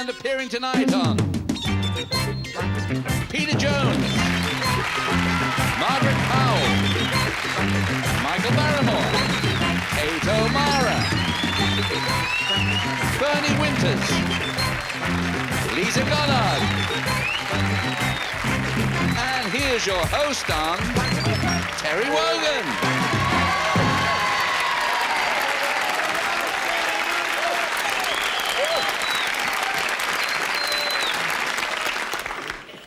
And appearing tonight on Peter Jones, Margaret Powell, Michael Barrymore, Kate O'Mara, Bernie Winters, Liza Goddard. And here's your host on Terry Wogan.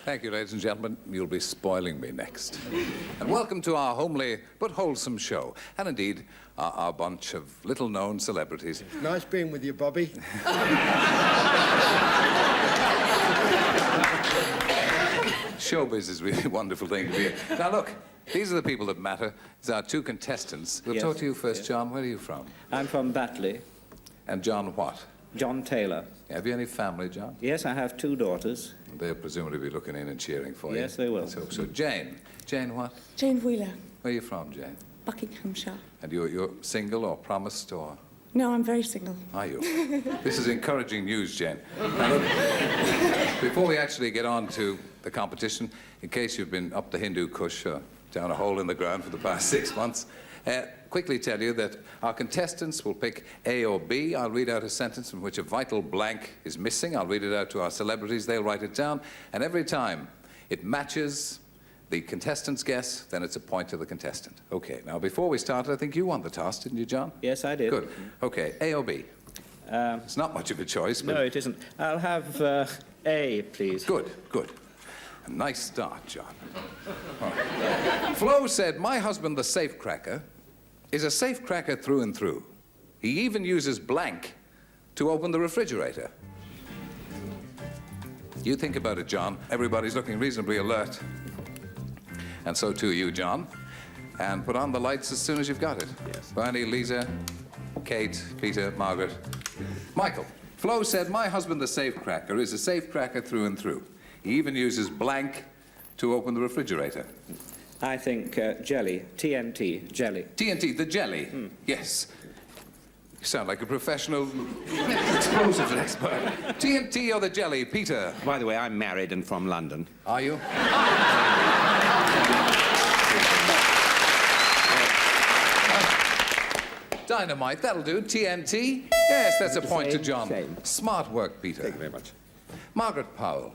Thank you, ladies and gentlemen. You'll be spoiling me next. And welcome to our homely but wholesome show. And indeed, our bunch of little-known celebrities. Nice being with you, Bobby. Showbiz is really a wonderful thing to be in. Now, look, these are the people that matter. These are our two contestants. We'll talk to you first, John. Where are you from? I'm from Batley. And John what? John Taylor. Have you any family, John? Yes, I have 2 daughters. They'll presumably be looking in and cheering for you. Yes, they will. So Jane. Jane what? Jane Wheeler, Where are you from, Jane? Buckinghamshire. And you're single or promised or... No, I'm very single. Are you? This is encouraging news, Jane. Now, look, before we actually get on to the competition, in case you've been up the Hindu Kush or down a hole in the ground for the past 6 months, quickly tell you that our contestants will pick A or B. I'll read out a sentence in which a vital blank is missing. I'll read it out to our celebrities. They'll write it down. And every time it matches the contestant's guess, then it's a point to the contestant. Okay, now before we start, I think you won the toss, didn't you, John? Yes, I did. Good. Okay, A or B? It's not much of a choice, but... No, it isn't. I'll have A, please. Good, good. A nice start, John. Right. Flo said, my husband, the safecracker, is a safecracker through and through. He even uses blank to open the refrigerator. You think about it, John. Everybody's looking reasonably alert. And so too you, John. And put on the lights as soon as you've got it. Yes. Bernie, Liza, Kate, Peter, Margaret. Michael. Flo said, my husband, the safecracker, is a safecracker through and through. He even uses blank to open the refrigerator. I think jelly. TNT, jelly. TNT, the jelly? Yes. You sound like a professional explosives expert. TNT or the jelly, Peter? By the way, I'm married and from London. Are you? Dynamite, that'll do. TNT? Yes, that's a point to John. Same. Smart work, Peter. Thank you very much. Margaret Powell.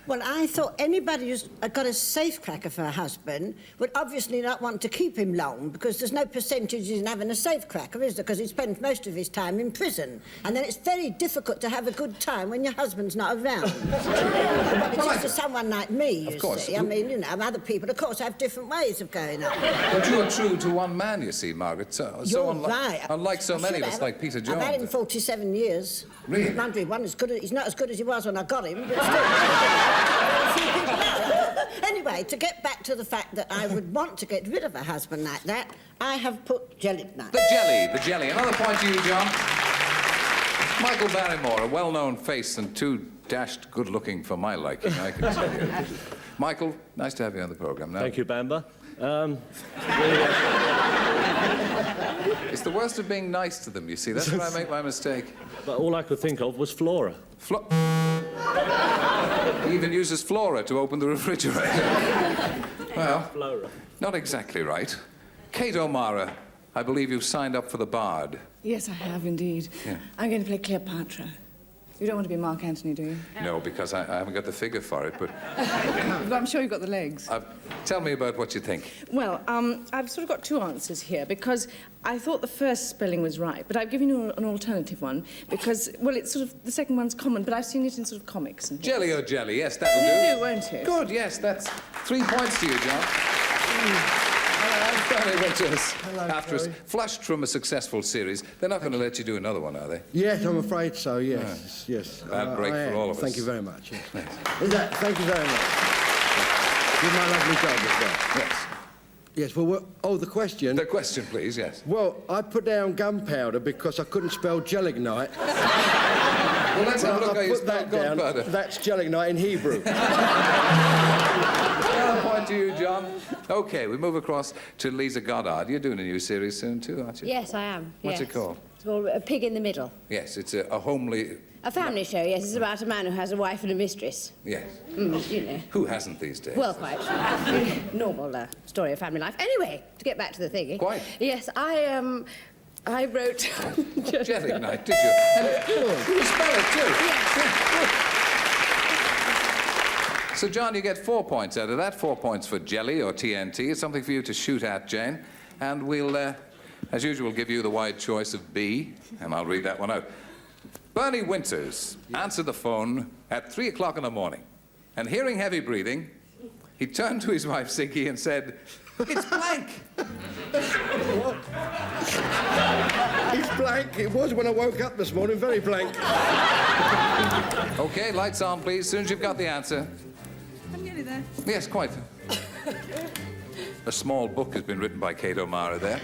Well, I thought anybody who's got a safecracker for a husband would obviously not want to keep him long, because there's no percentage in having a safecracker, is there? Because he spends most of his time in prison. And then it's very difficult to have a good time when your husband's not around. But it's just for someone like me, you see. I mean, you know, other people, of course, have different ways of going on. But you're true to one man, you see, Margaret. You're right. Unlike so many of us, like Peter Jones. I've had him 47 years. Really? Mind you, he's not as good as he was when I got him, but still. Anyway, to get back to the fact that I would want to get rid of a husband like that, I have put jelly nuts. The jelly. Another point to you, John. Michael Barrymore, a well-known face and too dashed good-looking for my liking, I can tell you. Michael, nice to have you on the programme now. Thank you, Bamba. It's the worst of being nice to them, you see. That's where I make my mistake. But all I could think of was Flora. He even uses Flora to open the refrigerator. Well, Flora. not exactly right. Kate O'Mara, I believe you've signed up for the Bard. Yes, I have indeed. Yeah. I'm going to play Cleopatra. You don't want to be Mark Antony, do you? No, because I haven't got the figure for it, but... But I'm sure you've got the legs. Tell me about what you think. Well, I've sort of got 2 answers here, because I thought the first spelling was right, but I've given you an alternative one, because, well, it's sort of, the second one's common, but I've seen it in sort of comics and things. Jelly or jelly, yes, that'll It'll do, won't it? Good, yes, that's 3 points to you, John. Bernie Winters, after us, flushed from a successul series, they're not going to let you do another one, are they? Yes, I'm afraid so, yes. Yes. Bad break for all of us. Thank you very much. Yes. Thank you very much. Did my lovely job as well. Yes. Yes, well, the question... The question, please, yes. Well, I put down gunpowder because I couldn't spell gelignite. Well, let's have a look how you put spell that down. gunpowder. That's gelignite in Hebrew. Another point to you, John. OK, we move across to Liza Goddard. You're doing a new series soon, too, aren't you? Yes, I am. What's it called? It's called A Pig in the Middle. Yes, it's a homely A family show, yes. It's about a man who has a wife and a mistress. Yes. You know. Who hasn't these days? Well, quite. Normal story of family life. Anyway, to get back to the thingy. Quite. Yes, I wrote... Jelly night, did you? And you spell it, too. Yes. So, John, you get 4 points out of that. 4 points for jelly or TNT. It's something for you to shoot at, Jane. And we'll, as usual, give you the wide choice of B, and I'll read that one out. Bernie Winters answered the phone at 3 o'clock in the morning, and hearing heavy breathing, he turned to his wife, Siggy, and said, "It's blank." It's blank. It was when I woke up this morning, very blank. OK, lights on, please, as soon as you've got the answer. I'm nearly there. Yes, quite. A small book has been written by Kate O'Mara there.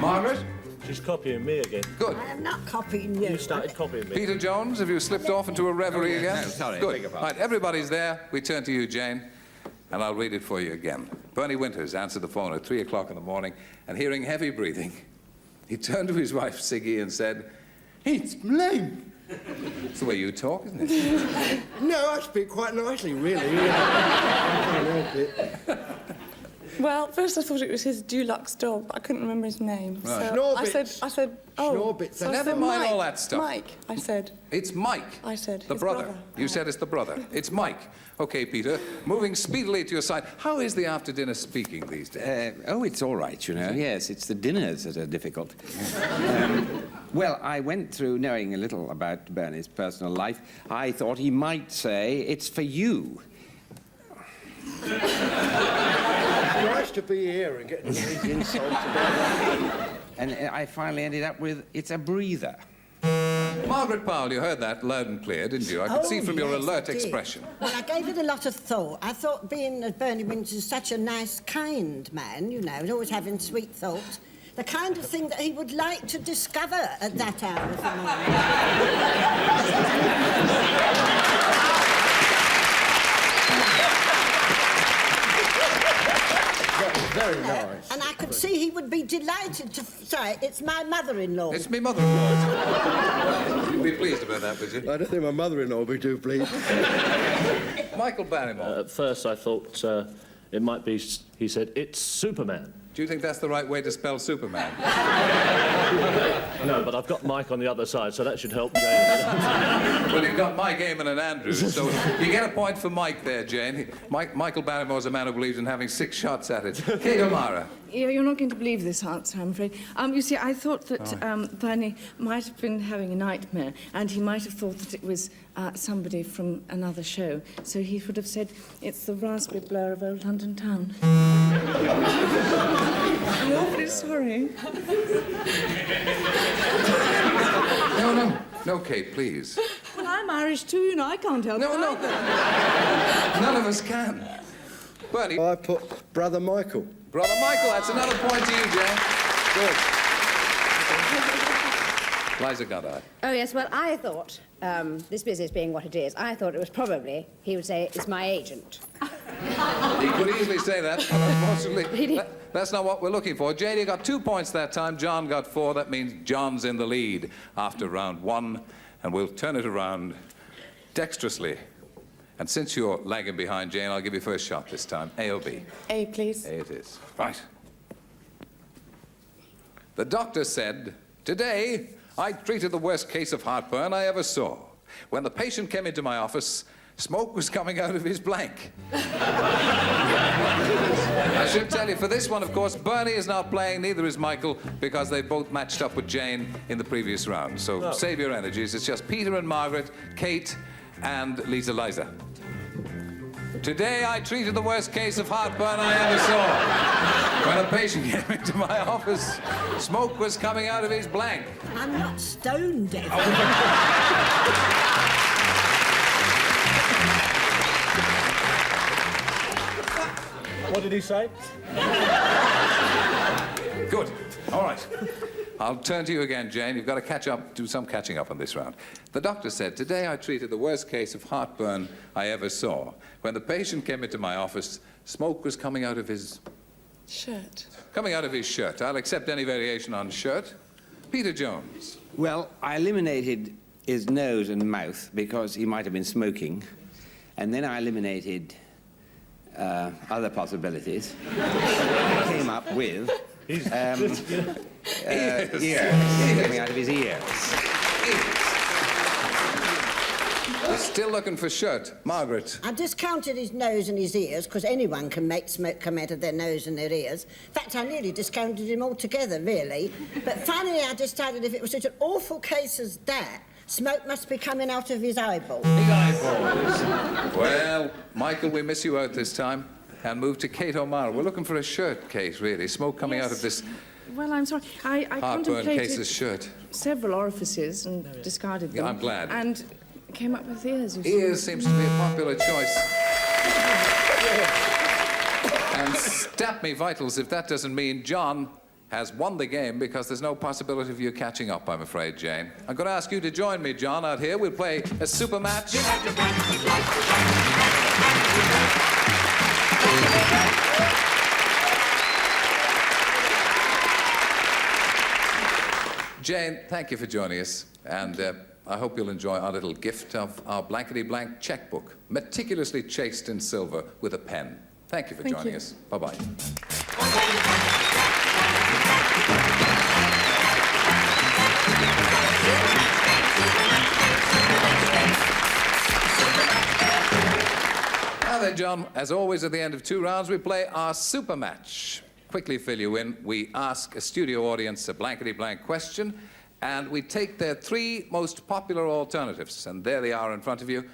Margaret? She's copying me again. Good. I am not copying you. You started copying me. Peter Jones, have you slipped off into a reverie again? No, sorry, Good. beg your pardon. Right, everybody's there. We turn to you, Jane, and I'll read it for you again. Bernie Winters answered the phone at 3 o'clock in the morning, and hearing heavy breathing, he turned to his wife, Siggy, and said, "It's blank." It's the way you talk, isn't it? No, I speak quite nicely, really. I can't help it. Well, first I thought it was his Dulux dog, but I couldn't remember his name. Right. So Schnorbits. I said, oh. Schnorbits. So I Never said, mind Mike, all that stuff. Mike, I said. It's Mike. I said The his brother. You said it's the brother. It's Mike. OK, Peter, moving speedily to your side. How is the after-dinner speaking these days? Oh, it's all right, you know. Yes, it's the dinners that are difficult. Well, I went through knowing a little about Bernie's personal life. I thought he might say, "It's for you." Nice to be here and getting these insults about And I finally ended up with, "It's a breather." Margaret Powell, you heard that loud and clear, didn't you? I could see from your yes, alert I did. expression. Well, I gave it a lot of thought. I thought being that Bernie Winters is such a nice, kind man, you know, and always having sweet thoughts, the kind of thing that he would like to discover at that hour of the morning. Very nice. And I could see he would be delighted to... Sorry, it's my mother-in-law. It's me mother-in-law. You'd be pleased about that, would you? I don't think my mother-in-law will be too pleased. Michael Barrymore. At first I thought it might be, he said, "It's Superman." Do you think that's the right way to spell Superman? No, but I've got Mike on the other side, so that should help Jane. Well, you've got Mike, Eamon and Andrew, so you get a point for Mike there, Jane. Michael Barrymore's a man who believes in having 6 shots at it. Kate O'Mara. You're not going to believe this answer, I'm afraid. You see, I thought that Bernie might have been having a nightmare, and he might have thought that it was somebody from another show. So he would have said, "It's the raspberry blur of old London town." I'm awfully sorry. No, Kate, please. Well, I'm Irish too, you know, I can't help it. No. None of us can. Bernie. I put Brother Michael. Brother Michael, that's another point to you, Jane. Good. Liza Goddard. Oh, yes, well, I thought, this business being what it is, I thought it was probably, he would say, "It's my agent." He could easily say that, but unfortunately, that's not what we're looking for. Jane, you got 2 points that time. John got 4. That means John's in the lead after round 1, and we'll turn it around dexterously. And since you're lagging behind, Jane, I'll give you first shot this time. A or B? A, please. A it is. Right. The doctor said, "Today, I treated the worst case of heartburn I ever saw. When the patient came into my office, smoke was coming out of his blank." I should tell you, for this one, of course, Bernie is not playing, neither is Michael, because they both matched up with Jane in the previous round. So save your energies. It's just Peter and Margaret, Kate and Liza. Today, I treated the worst case of heartburn I ever saw. When a patient came into my office, smoke was coming out of his blank. I'm not stone deaf. What did he say? Good. All right. I'll turn to you again, Jane. You've got to catch up, do some catching up on this round. The doctor said, "Today I treated the worst case of heartburn I ever saw. When the patient came into my office, smoke was coming out of his..." Shirt. Coming out of his shirt. I'll accept any variation on shirt. Peter Jones. Well, I eliminated his nose and mouth because he might have been smoking. And then I eliminated other possibilities. I came up with ears coming out of his ears. We're still looking for shirt. Margaret. I discounted his nose and his ears, because anyone can make smoke come out of their nose and their ears. In fact, I nearly discounted him altogether, really. But finally I decided if it was such an awful case as that, smoke must be coming out of his eyeballs. His eyeballs. Well, Michael, we miss you out this time. And move to Kate O'Mara. We're looking for a shirt, Kate, really. Smoke coming out of this Well, I'm sorry. I heartburn contemplated case's shirt. several orifices and discarded them. I'm glad. And came up with ears. You see. Ears seems to be a popular choice. And stab me vitals if that doesn't mean John has won the game, because there's no possibility of you catching up, I'm afraid, Jane. I'm going to ask you to join me, John, out here. We'll play a super match. Jane, thank you for joining us, and I hope you'll enjoy our little gift of our Blankety Blank checkbook, meticulously chased in silver with a pen. Thank you for joining us. Bye-bye. Now then, John, as always at the end of 2 rounds, we play our super match. Quickly fill you in. We ask a studio audience a blankety blank question, and we take their 3 most popular alternatives, and there they are in front of you.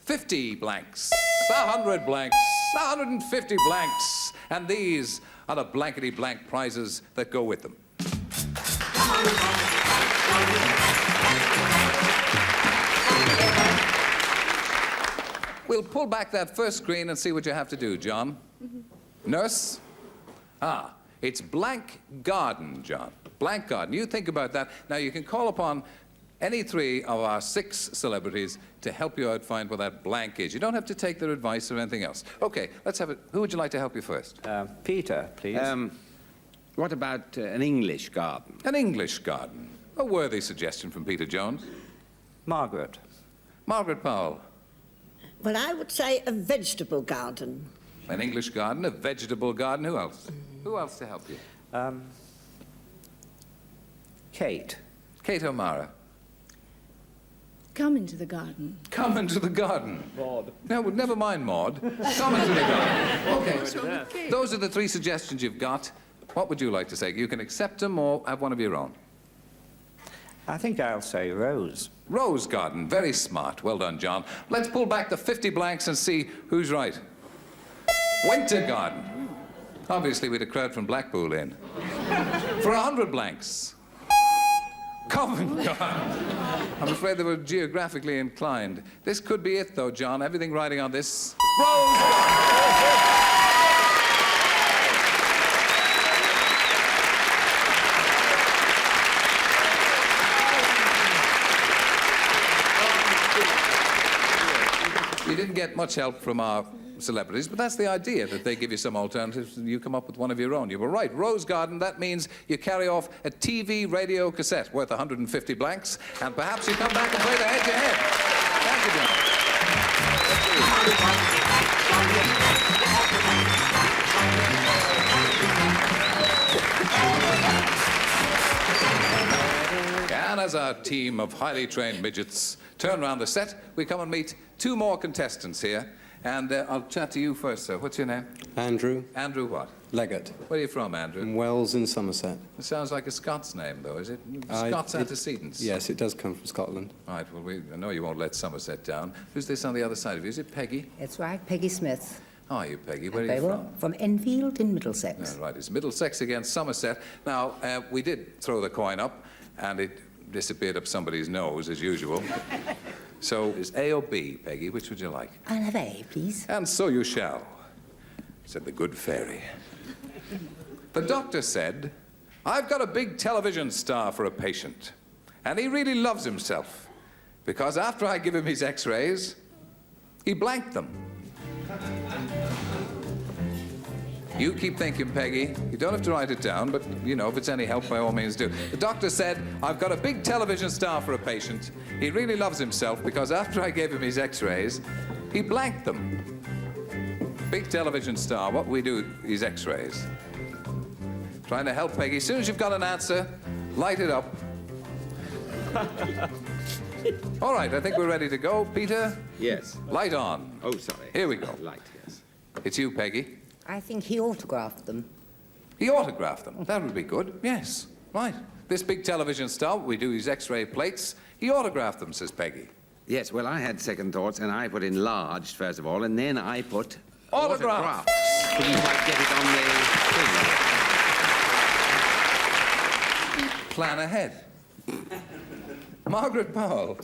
50 blanks, 100 blanks, 150 blanks, and these are the blankety blank prizes that go with them. We'll pull back that first screen and see what you have to do, John. Nurse? Ah, it's blank garden, John. Blank garden. You think about that. Now, you can call upon any 3 of our 6 celebrities to help you out find where that blank is. You don't have to take their advice or anything else. Okay, let's have it. Who would you like to help you first? Peter, please. What about an English garden? An English garden. A worthy suggestion from Peter Jones. Margaret. Margaret Powell. Well, I would say a vegetable garden. An English garden, a vegetable garden. Who else? Who else to help you? Kate. Kate O'Mara. Come into the garden. Come into the garden. Maud. No, well, never mind Maud. Come into the garden. Okay, those are the 3 suggestions you've got. What would you like to say? You can accept them or have one of your own. I think I'll say Rose. Rose garden. Very smart. Well done, John. Let's pull back the 50 blanks and see who's right. Winter garden. Obviously, we had a crowd from Blackpool in. For 100 blanks. Covent Garden. I'm afraid they were geographically inclined. This could be it, though, John. Everything riding on this. Rose garden. You didn't get much help from our celebrities, but that's the idea, that they give you some alternatives and you come up with one of your own. You were right. Rose garden, that means you carry off a TV radio cassette worth 150 blanks, and perhaps you come back and play the head-to-head. Thank you, John. And as our team of highly trained midgets turn around the set, we come and meet 2 more contestants here. And I'll chat to you first, sir. What's your name? Andrew. Andrew what? Leggett. Where are you from, Andrew? From Wells in Somerset. It sounds like a Scots name, though, is it? Scots antecedents? Yes, it does come from Scotland. Right, well, I know you won't let Somerset down. Who's this on the other side of you? Is it Peggy? That's right, Peggy Smith. How are you, Peggy? Where are you from? From Enfield in Middlesex. Right, it's Middlesex against Somerset. Now, we did throw the coin up, and it disappeared up somebody's nose, as usual. So, is A or B, Peggy? Which would you like? I'll have A, please. And so you shall, said the good fairy. The doctor said, I've got a big television star for a patient, and he really loves himself, because after I give him his x-rays, he blanked them. You keep thinking, Peggy. You don't have to write it down, but, you know, if it's any help, by all means do. The doctor said, I've got a big television star for a patient. He really loves himself because after I gave him his x-rays, he blanked them. Big television star, what we do is x-rays. Trying to help Peggy. As soon as you've got an answer, light it up. All right, I think we're ready to go. Peter? Yes. Light on. Oh, sorry. Here we go. Light, yes. It's you, Peggy. I think he autographed them. He autographed them. That would be good. Yes. Right. This big television star, what we do is x-ray plates. He autographed them, says Peggy. Yes, well, I had second thoughts, and I put enlarged, first of all, and then I put... Autograph. Couldn't quite get it on the thing. Plan ahead. Margaret Powell.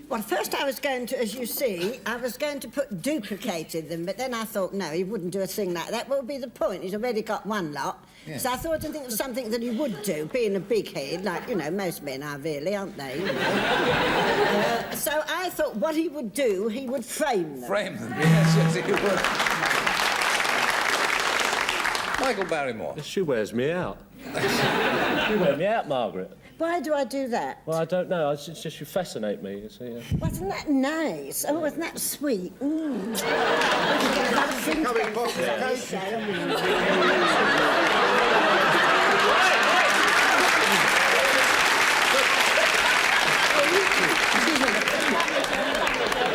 Well, first I was going to, as you see, I was going to put duplicated them, but then I thought, no, he wouldn't do a thing like that. What would be the point? He's already got one lot. Yeah. So I thought, I think it was something that he would do, being a big head, like, you know, most men are really, aren't they? You know? So I thought what he would do, he would frame them. Frame them. Yes, he would. Michael Barrymore. She wears me out. You wear me out, Margaret. Why do I do that? Well, I don't know. It's just you fascinate me, you see. Wasn't that nice? Oh, wasn't that sweet?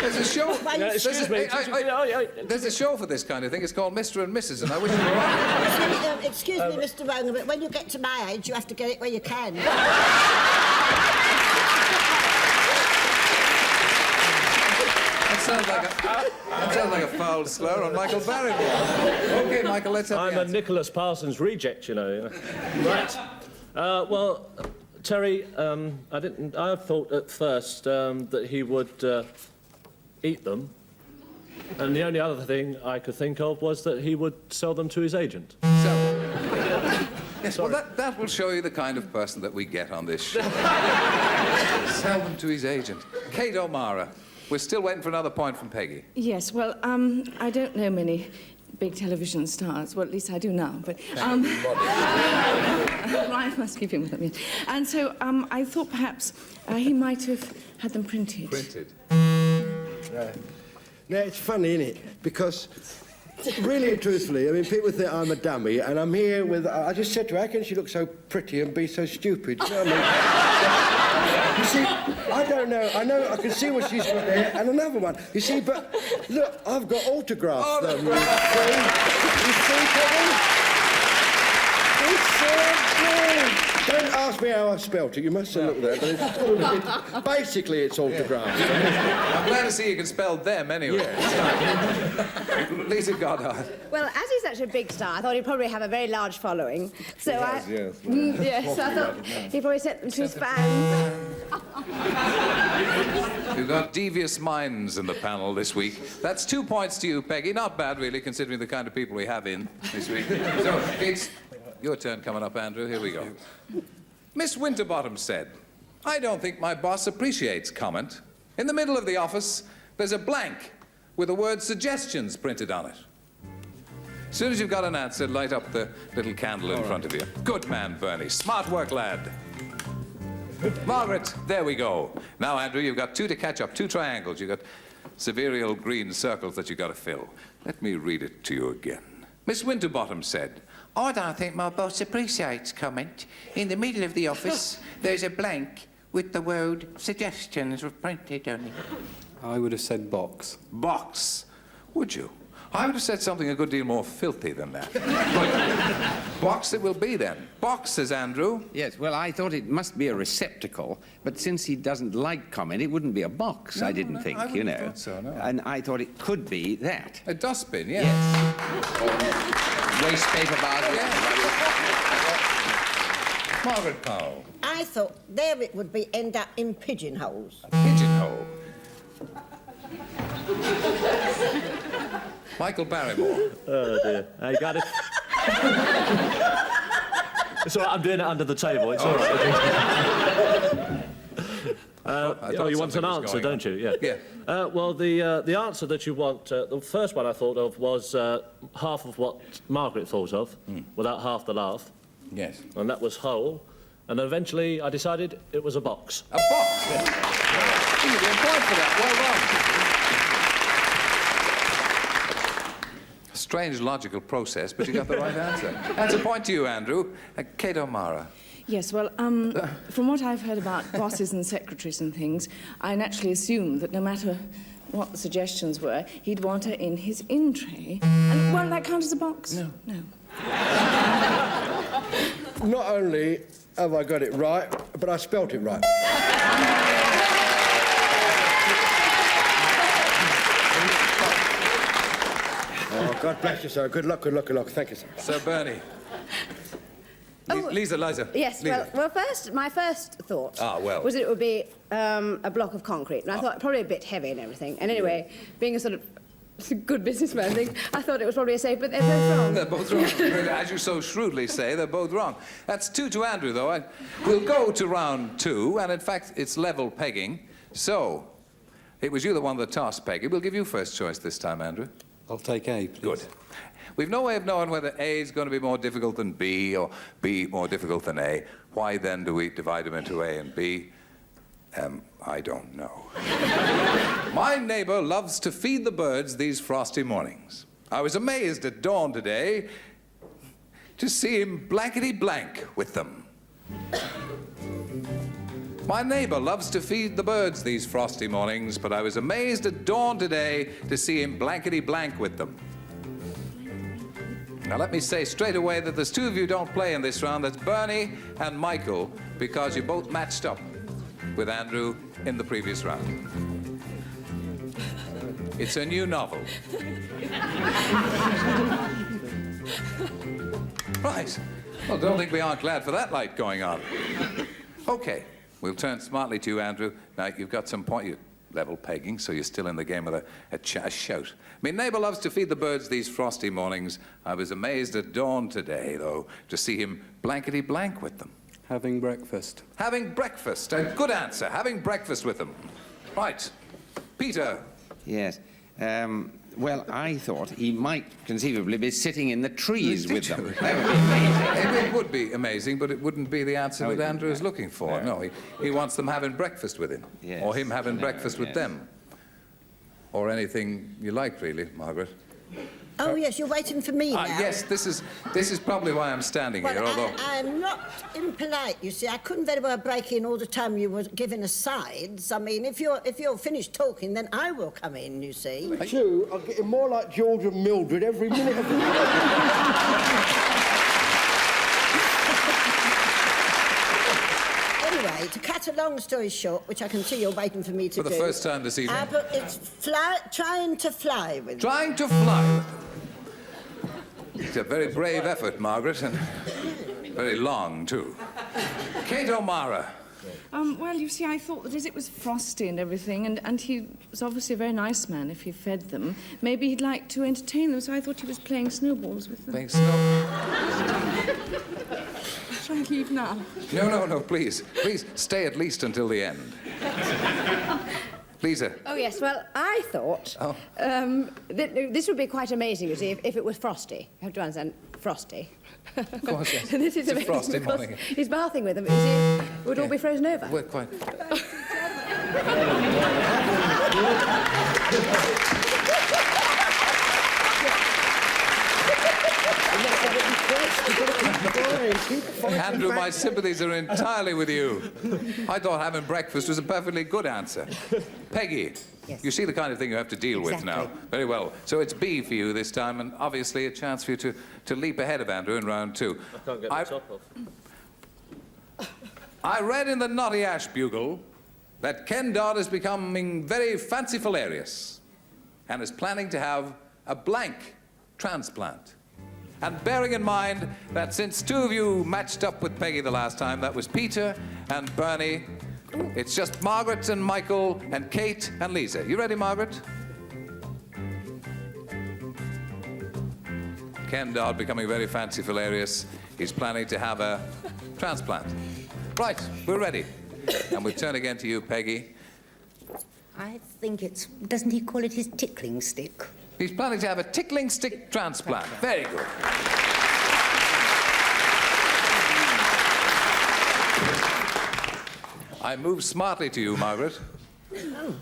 There's a show. Excuse me. There's a show for this kind of thing. It's called Mr. and Mrs. And I wish you were right. Excuse me, Mr. Wogan, but when you get to my age, you have to get it where you can. That sounds like a foul slur on Michael Barrymore. OK, Michael, let's have I'm a Nicholas Parsons reject, you know. Right. Well, Terry, I thought at first that he would eat them. And the only other thing I could think of was that he would sell them to his agent. Yes, well, that will show you the kind of person that we get on this show. Sell them to his agent. Kate O'Mara. We're still waiting for another point from Peggy. Yes, well, I don't know many big television stars. Well, at least I do now, but... I must keep him with them, yes. And so I thought perhaps he might have had them printed. Printed? Right. Now, it's funny, isn't it? Because, really and truthfully, I mean, people think I'm a dummy, and I'm here with... I just said to her, how can she look so pretty and be so stupid? You know what I mean? You see, I don't know. I can see what she's got there, and another one. You see, but look, I've got autographs. You see, Kevin? It's so good. Don't ask me how I spelt it. You must have looked at it. But basically, it's autographs. I'm glad to see you can spell them anyway. Yeah. Liza Goddard. Well, as he's such a big star, I thought he'd probably have a very large following. So yes. Yes, I thought he'd probably sent them to his fans. You've got devious minds in the panel this week. That's 2 points to you, Peggy. Not bad, really, considering the kind of people we have in this week. So, it's your turn coming up, Andrew. Here we go. Miss Winterbottom said, I don't think my boss appreciates comment. In the middle of the office, there's a blank with the word suggestions printed on it. As soon as you've got an answer, light up the little candle in front of you. Good man, Bernie. Smart work, lad. Margaret, there we go. Now, Andrew, you've got two to catch up, two triangles. You've got several green circles that you've got to fill. Let me read it to you again. Miss Winterbottom said, I don't think my boss appreciates comment. In the middle of the office, there's a blank with the word suggestions printed on it. I would have said box. Box? Would you? I would have said something a good deal more filthy than that. But box it will be then. Box, says Andrew. Yes, well, I thought it must be a receptacle, but since he doesn't like comment, it wouldn't be a box, I didn't think, I you know. thought so, no. And I thought it could be that. A dustbin, yes. Waste paper bars. Yeah. Margaret Powell. I thought there it would be end up in pigeonholes. A pigeonhole. Michael Barrymore. Oh, dear. You got it? It's all right, I'm doing it under the table. It's all right. You want an answer, don't you? Yeah. Yeah. Well, the answer that you want, the first one I thought of was half of what Margaret thought of, without half the laugh. Yes. And that was whole. And then eventually I decided it was a box. A box? Yes. You give me a point for that. Well done. Strange logical process, but you got the right answer. That's a point to you, Andrew. Kate O'Mara. Yes, well, from what I've heard about bosses and secretaries and things, I naturally assumed that no matter what the suggestions were, he'd want her in his in tray. And, well, that counts as a box? No. No. Not only have I got it right, but I spelt it right. Oh, God bless you, sir. Good luck, good luck, good luck. Thank you, sir. Sir Bernie. Liza. Yes, Liza. well, my first thought was was that it would be a block of concrete. And I thought probably a bit heavy and everything. And anyway, being a sort of good businessman thing, I thought it was probably a safe, but they're both wrong. They're both wrong. As you so shrewdly say, they're both wrong. That's 2 to Andrew, though. We'll go to round 2, and in fact, it's level pegging. So, it was you that won the toss, Peggy. We'll give you first choice this time, Andrew. I'll take A, please. Good. We've no way of knowing whether A is going to be more difficult than B or B more difficult than A. Why then do we divide them into A and B? I don't know. My neighbor loves to feed the birds these frosty mornings. I was amazed at dawn today to see him blankety blank with them. My neighbor loves to feed the birds these frosty mornings, but I was amazed at dawn today to see him blankety blank with them. Now let me say straight away that there's 2 of you don't play in this round. That's Bernie and Michael, because you both matched up with Andrew in the previous round. It's a new novel. Right. Well, don't think we aren't glad for that light going on. Okay, we'll turn smartly to you, Andrew. Now, you've got some point. You're level pegging, so you're still in the game with a shout. My neighbor loves to feed the birds these frosty mornings. I was amazed at dawn today, though, to see him blankety blank with them. Having breakfast. Having breakfast. A good answer. Having breakfast with them. Right. Peter. Yes. Well, I thought he might conceivably be sitting in the trees with them. That would be amazing. It would be amazing, but it wouldn't be the answer that Andrew is looking for. No, he wants them having breakfast with him. Yes. Or him having breakfast with them. Or anything you like, really, Margaret. Oh, yes, you're waiting for me now. Yes, this is probably why I'm standing here, although... I'm not impolite, you see. I couldn't very well break in all the time you were giving us sides. I mean, if you're finished talking, then I will come in, you see. With you, I'm getting more like George and Mildred every minute of the day. Anyway, to cut a long story short, which I can see you're waiting for me to do... For the first time this evening. It's trying to fly with them. Trying to fly with them. It's a very brave effort, Margaret, and very long, too. Kate O'Mara. Well, you see, I thought that as it was frosty and everything, and he was obviously a very nice man if he fed them, maybe he'd like to entertain them, so I thought he was playing snowballs with them. Playing snowballs? Shall I leave now? No, please. Please, stay at least until the end. Liza. Oh, yes, well, I thought this would be quite amazing, you see, if it was frosty. You have to understand, frosty. Of course, yes. This is It's a frosty because morning. he's bathing with them, you see, it would all be frozen over. We're quite... Andrew, my sympathies are entirely with you. I thought having breakfast was a perfectly good answer. Peggy, Yes. you see the kind of thing you have to deal with now. Very well. So it's B for you this time, and obviously a chance for you to leap ahead of Andrew in round 2. I can't get the top off. I read in the Naughty Ash Bugle that Ken Dodd is becoming very fancifularious and is planning to have a blank transplant. And bearing in mind that since 2 of you matched up with Peggy the last time, that was Peter and Bernie, it's just Margaret and Michael and Kate and Liza. You ready, Margaret? Ken Dodd becoming very fancifularious. He's planning to have a transplant. Right, we're ready. And we'll turn again to you, Peggy. I think it's... Doesn't he call it his tickling stick? He's planning to have a tickling stick transplant. Very good. I move smartly to you, Margaret. Oh.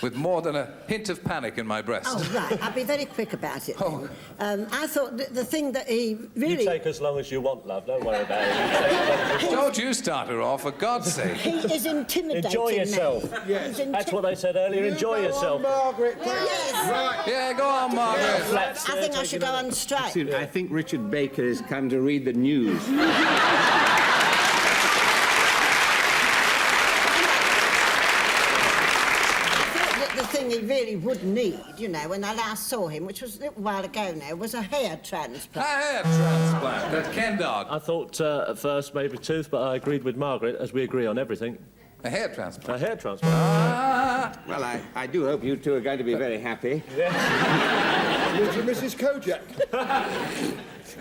With more than a hint of panic in my breast. Oh, right. I'll be very quick about it. Oh. I thought the thing that he really... You take as long as you want, love. Don't worry about it. Don't you start her off, for God's sake. He is intimidating. Enjoy yourself. Yes. That's what they said earlier. Enjoy yourself. Margaret, Yes. Right. Yeah, go on, Margaret. I think I should go on strike. I think Richard Baker has come to read the news. The thing he really would need, you know, when I last saw him, which was a little while ago now, was a hair transplant. A hair transplant at Ken Dog. I thought at first maybe tooth, but I agreed with Margaret, as we agree on everything. A hair transplant. A hair transplant. Well, I do hope you two are going to be very happy. Mr. Mrs. Kojak.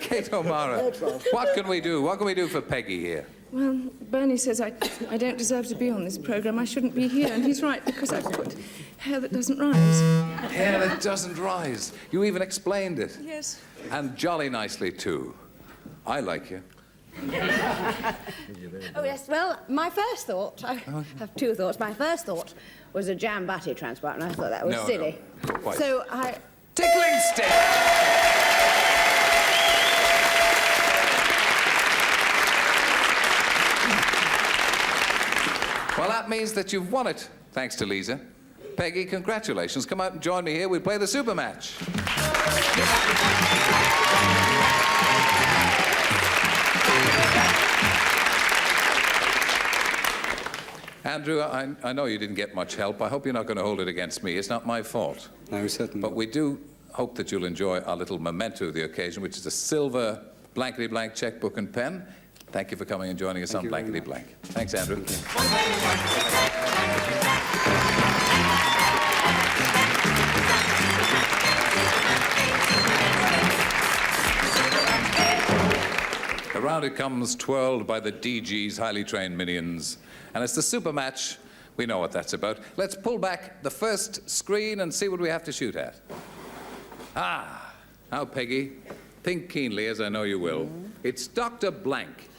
Kate O'Mara, what can we do? What can we do for Peggy here? Well, Bernie says I don't deserve to be on this programme. I shouldn't be here, and he's right, because I've got hair that doesn't rise. Hair that doesn't rise. You even explained it. Yes. And jolly nicely, too. I like you. Oh, yes. Well, my first thought... I have two thoughts. My first thought was a jam butty transplant, and I thought that was silly. No, quite. So I... Tickling stick! Well, that means that you've won it, thanks to Liza. Peggy, congratulations. Come out and join me here. We'll play the super match. Andrew, I know you didn't get much help. I hope you're not going to hold it against me. It's not my fault. No, certainly. But we do hope that you'll enjoy our little memento of the occasion, which is a silver Blankety Blank checkbook and pen. Thank you for coming and joining us on Blankety Blank. Thanks, Andrew. Around it comes, twirled by the DG's highly trained minions. And it's the super match. We know what that's about. Let's pull back the first screen and see what we have to shoot at. Ah, now, Peggy, think keenly, as I know you will. It's Dr. Blank.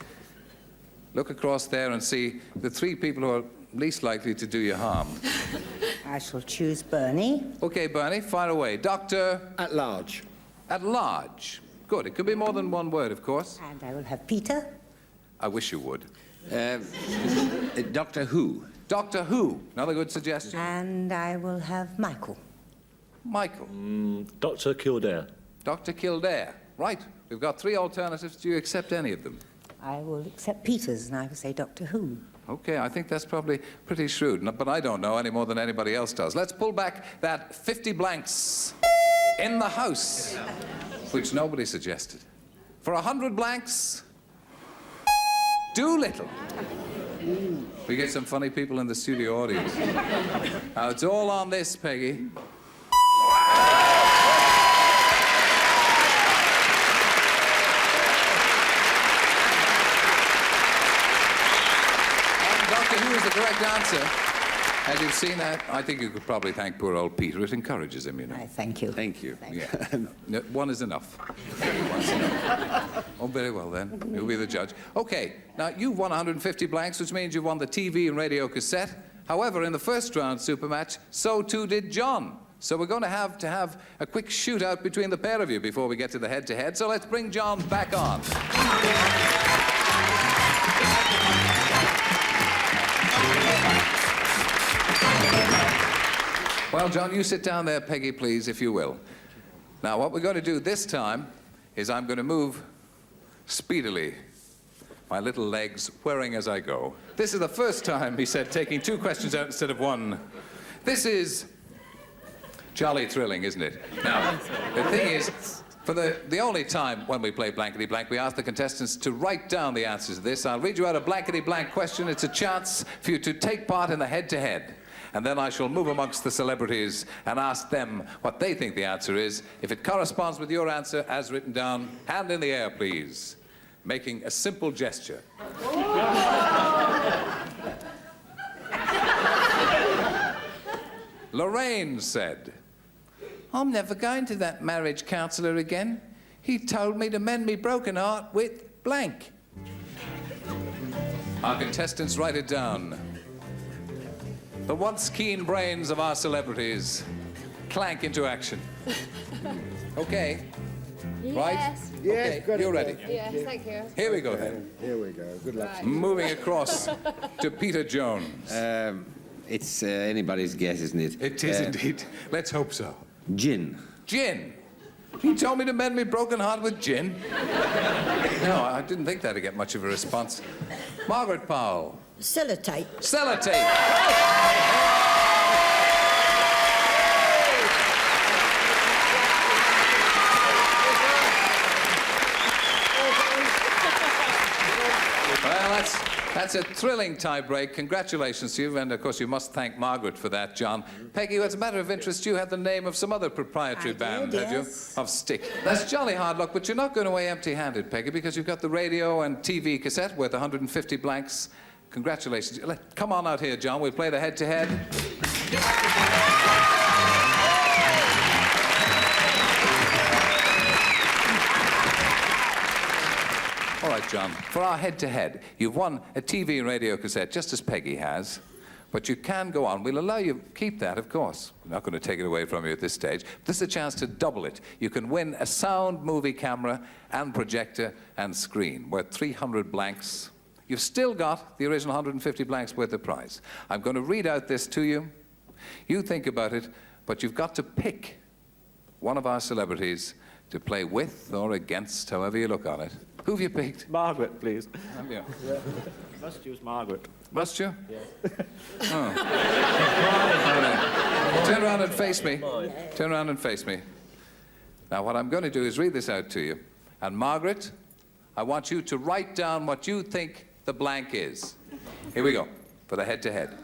Look across there and see the three people who are least likely to do you harm. I shall choose Bernie. Okay, Bernie, fire away. Doctor... At large. At large. Good. It could be more than one word, of course. And I will have Peter. I wish you would. Doctor Who. Doctor Who. Another good suggestion. And I will have Michael. Michael. Dr. Kildare. Dr. Kildare. Right. We've got three alternatives. Do you accept any of them? I will accept Peter's, and I will say Doctor Who. Okay, I think that's probably pretty shrewd, but I don't know any more than anybody else does. Let's pull back that 50 blanks in the house, which nobody suggested. For 100 blanks, Doolittle. We get some funny people in the studio audience. Now, it's all on this, Peggy. Who is the correct answer? As you've seen that, I think you could probably thank poor old Peter. It encourages him, you know. Thank you. Thank you. No, one is enough. One's enough. Oh, very well then. You'll be the judge. Okay, now you've won 150 blanks, which means you've won the TV and radio cassette. However, in the first round super match, so too did John. So we're going to have a quick shootout between the pair of you before we get to the head-to-head. So let's bring John back on. Well, John, you sit down there, Peggy, please, if you will. Now, what we're going to do this time is I'm going to move speedily, my little legs whirring as I go. This is the first time, he said, taking two questions out instead of one. This is jolly thrilling, isn't it? Now, the thing is, for the only time when we play Blankety Blank, we ask the contestants to write down the answers to this. I'll read you out a Blankety Blank question. It's a chance for you to take part in the head-to-head. And then I shall move amongst the celebrities and ask them what they think the answer is. If it corresponds with your answer, as written down, hand in the air, please, making a simple gesture. Lorraine said, I'm never going to that marriage counsellor again. He told me to mend me broken heart with blank. Our contestants, write it down. The once keen brains of our celebrities clank into action. Okay. Right? Yes. Yes, Okay, you're ready. Yes, thank you. Here we go then. Here we go. Good luck. Right. Moving across to Peter Jones. It's anybody's guess, isn't it? It is indeed. Let's hope so. Gin. Gin. He told me to mend me broken heart with gin. No, I didn't think that'd get much of a response. Margaret Powell. Sellotape. Sellotape. Well, that's a thrilling tie-break. Congratulations to you, and of course you must thank Margaret for that, John. Peggy, as a matter of interest, you had the name of some other proprietary band, had you? Of Stick. That's jolly hard luck, but you're not going away empty-handed, Peggy, because you've got the radio and TV cassette worth 150 blanks. Congratulations. Come on out here, John. We'll play the head-to-head. All right, John, for our head-to-head, you've won a TV and radio cassette, just as Peggy has, but you can go on. We'll allow you keep that, of course. We're not going to take it away from you at this stage. This is a chance to double it. You can win a sound movie camera and projector and screen worth 300 blanks. You've still got the original 150 blanks worth of prize. I'm going to read out this to you. You think about it, but you've got to pick one of our celebrities to play with or against, however you look on it. Who have you picked? Margaret, please. Have you? Yeah. Must use Margaret. Must you? Yeah. Oh. Turn around and face me. Turn around and face me. Now, what I'm going to do is read this out to you. And Margaret, I want you to write down what you think the blank is. Here we go, for the head-to-head.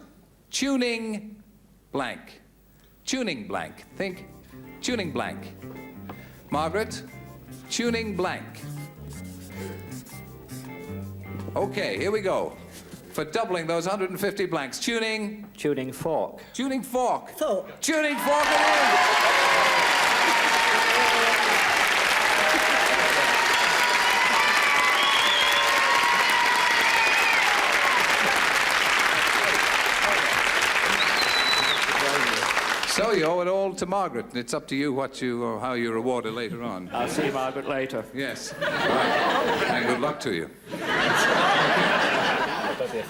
Tuning blank. Tuning blank. Think tuning blank. Margaret, tuning blank. Okay, here we go. For doubling those 150 blanks. Tuning... Tuning fork. Tuning fork. Fork. Tuning fork it is! So you owe it all to Margaret. It's up to you what you or how you reward her later on. I'll see Margaret later. Yes. Right. And good luck to you.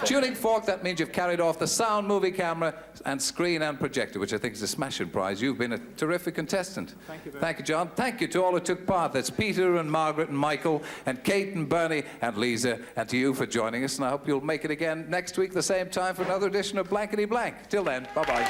Tuning fork, that means you've carried off the sound movie camera and screen and projector, which I think is a smashing prize. You've been a terrific contestant. Thank you very much. Thank you, John. Thank you to all who took part. That's Peter and Margaret and Michael and Kate and Bernie and Liza, and to you for joining us. And I hope you'll make it again next week, the same time, for another edition of Blankety Blank. Till then, bye-bye.